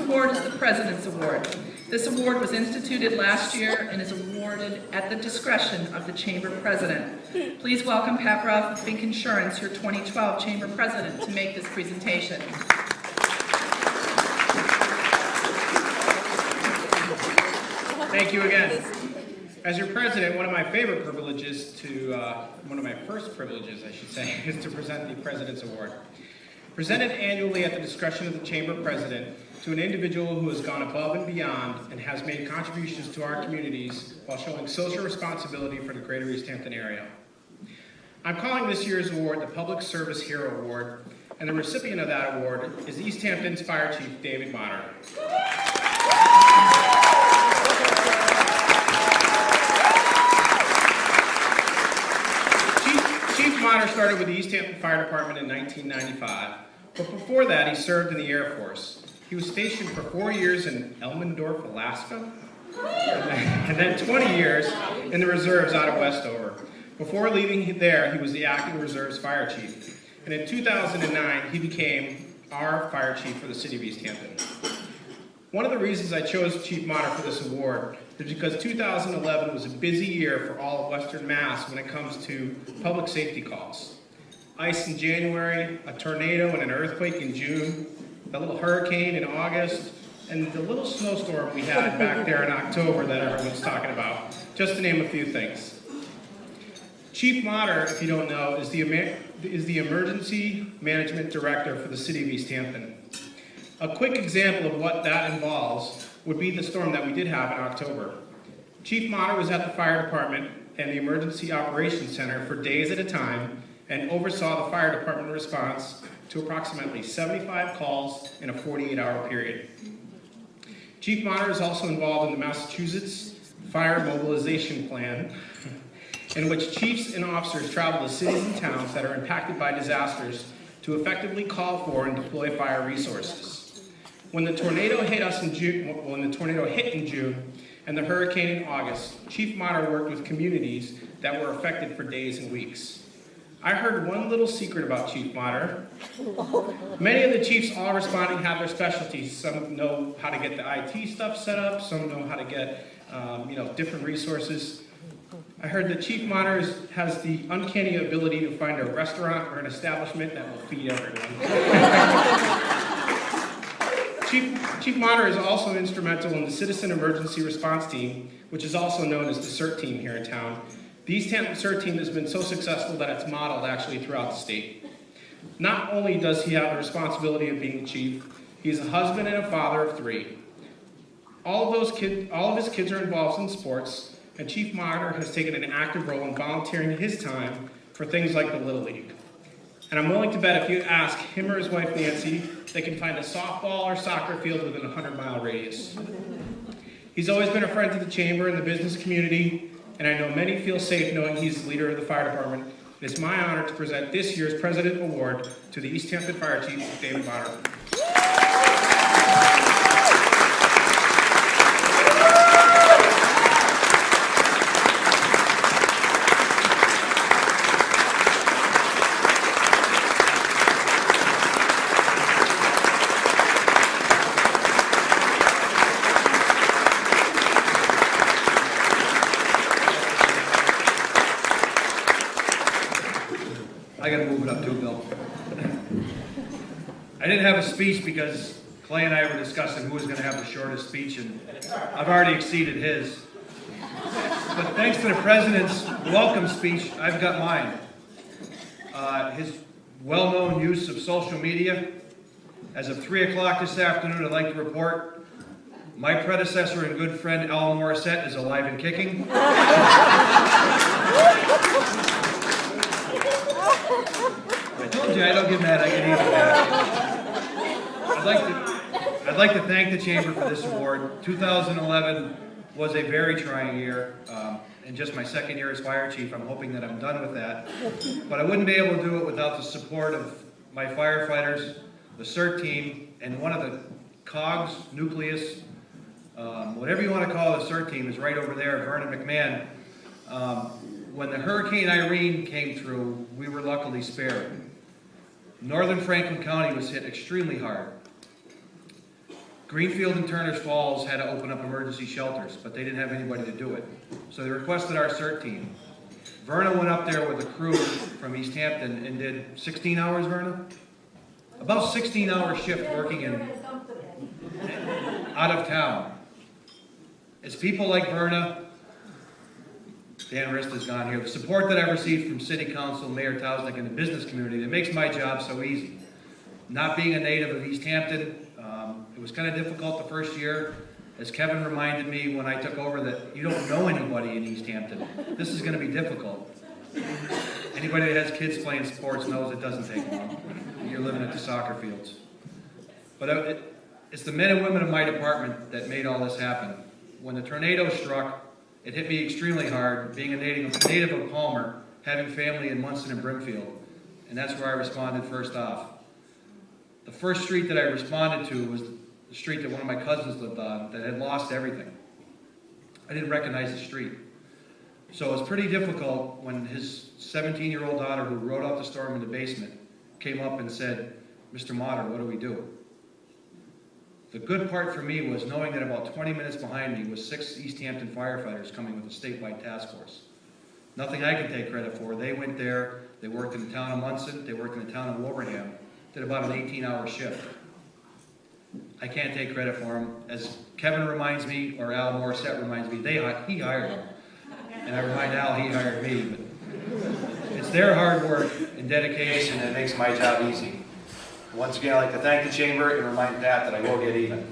award is the President's Award. This award was instituted last year and is awarded at the discretion of the Chamber President. Please welcome Pat Brough of Finck Insurance, your 2012 Chamber President, to make this presentation. Thank you again. As your president, one of my first privileges, I should say, is to present the President's Award. Presented annually at the discretion of the Chamber President to an individual who has gone above and beyond and has made contributions to our communities while showing social responsibility for the greater Easthampton area. I'm calling this year's award the Public Service Hero Award, and the recipient of that award is Easthampton's Fire Chief, David Mottor. Chief Mottor started with the Easthampton Fire Department in 1995, but before that he served in the Air Force. He was stationed for 4 years in Elmendorf, Alaska, and then 20 years in the reserves out of Westover. Before leaving there, he was the acting reserves fire chief. And in 2009, he became our fire chief for the city of Easthampton. One of the reasons I chose Chief Mottor for this award is because 2011 was a busy year for all of Western Mass when it comes to public safety calls. Ice in January, a tornado and an earthquake in June, a little hurricane in August, and the little snowstorm we had back there in October that everyone's talking about, just to name a few things. Chief Mottor, if you don't know, is the Emergency Management Director for the City of Easthampton. A quick example of what that involves would be the storm that we did have in October. Chief Mottor was at the fire department and the Emergency Operations Center for days at a time and oversaw the fire department response to approximately 75 calls in a 48-hour period. Chief Mottor is also involved in the Massachusetts Fire Mobilization Plan, in which chiefs and officers travel to cities and towns that are impacted by disasters to effectively call for and deploy fire resources. When the tornado hit in June and the hurricane in August, Chief Mottor worked with communities that were affected for days and weeks. I heard one little secret about Chief Mottor. Many of the chiefs all responding have their specialties. Some know how to get the IT stuff set up. Some know how to get different resources. I heard that Chief Mottor has the uncanny ability to find a restaurant or an establishment that will feed everyone. Chief Mottor is also instrumental in the Citizen Emergency Response Team, which is also known as the CERT team here in town. The Easthampton CERT team has been so successful that it's modeled actually throughout the state. Not only does he have the responsibility of being the chief, he's a husband and a father of 3. All of his kids are involved in sports, and Chief Mottor has taken an active role in volunteering his time for things like the Little League. And I'm willing to bet if you ask him or his wife Nancy, they can find a softball or soccer field within a 100-mile radius. He's always been a friend to the chamber and the business community, and I know many feel safe knowing he's the leader of the fire department. It is my honor to present this year's President Award to the Easthampton Fire Chief, David Mottor. I gotta move it up too, Bill. I didn't have a speech because Clay and I were discussing who was gonna have the shortest speech, and I've already exceeded his. But thanks to the President's welcome speech, I've got mine. His well-known use of social media. As of 3 o'clock this afternoon, I'd like to report my predecessor and good friend Alan Morissette is alive and kicking. I told you I don't get mad, I get even mad. I'd like to thank the Chamber for this award. 2011 was a very trying year. In just my second year as fire chief, I'm hoping that I'm done with that. But I wouldn't be able to do it without the support of my firefighters, the CERT team, and one of the cogs, nucleus, whatever you want to call the CERT team is right over there, Vernon McMahon. When the Hurricane Irene came through, we were luckily spared. Northern Franklin County was hit extremely hard. Greenfield and Turner's Falls had to open up emergency shelters, but they didn't have anybody to do it. So they requested our CERT team. Verna went up there with a crew from Easthampton and did 16 hours, Verna? About 16-hour shift working out of town. It's people like Verna, Dan Rist has gone here, the support that I've received from City Council, Mayor Tausnig, and the business community that makes my job so easy. Not being a native of Easthampton, it was kind of difficult the first year. As Kevin reminded me when I took over that you don't know anybody in Easthampton. This is going to be difficult. Anybody that has kids playing sports knows it doesn't take long. You're living at the soccer fields. But it's the men and women of my department that made all this happen. When the tornado struck, it hit me extremely hard, being a native of Palmer, having family in Munson and Brimfield, and that's where I responded first off. The first street that I responded to was the street that one of my cousins lived on that had lost everything. I didn't recognize the street. So it was pretty difficult when his 17-year-old daughter, who rode out the storm in the basement, came up and said, "Mr. Mottor, what do we do?" The good part for me was knowing that about 20 minutes behind me was 6 Easthampton firefighters coming with a statewide task force. Nothing I can take credit for. They went there, they worked in the town of Munson, they worked in the town of Wolverham, did about an 18-hour shift. I can't take credit for them. As Kevin reminds me, or Al Morissette reminds me, he hired them. And I remind Al he hired me. But it's their hard work and dedication that makes my job easy. Once again, I'd like to thank the Chamber and remind Pat that I will get even.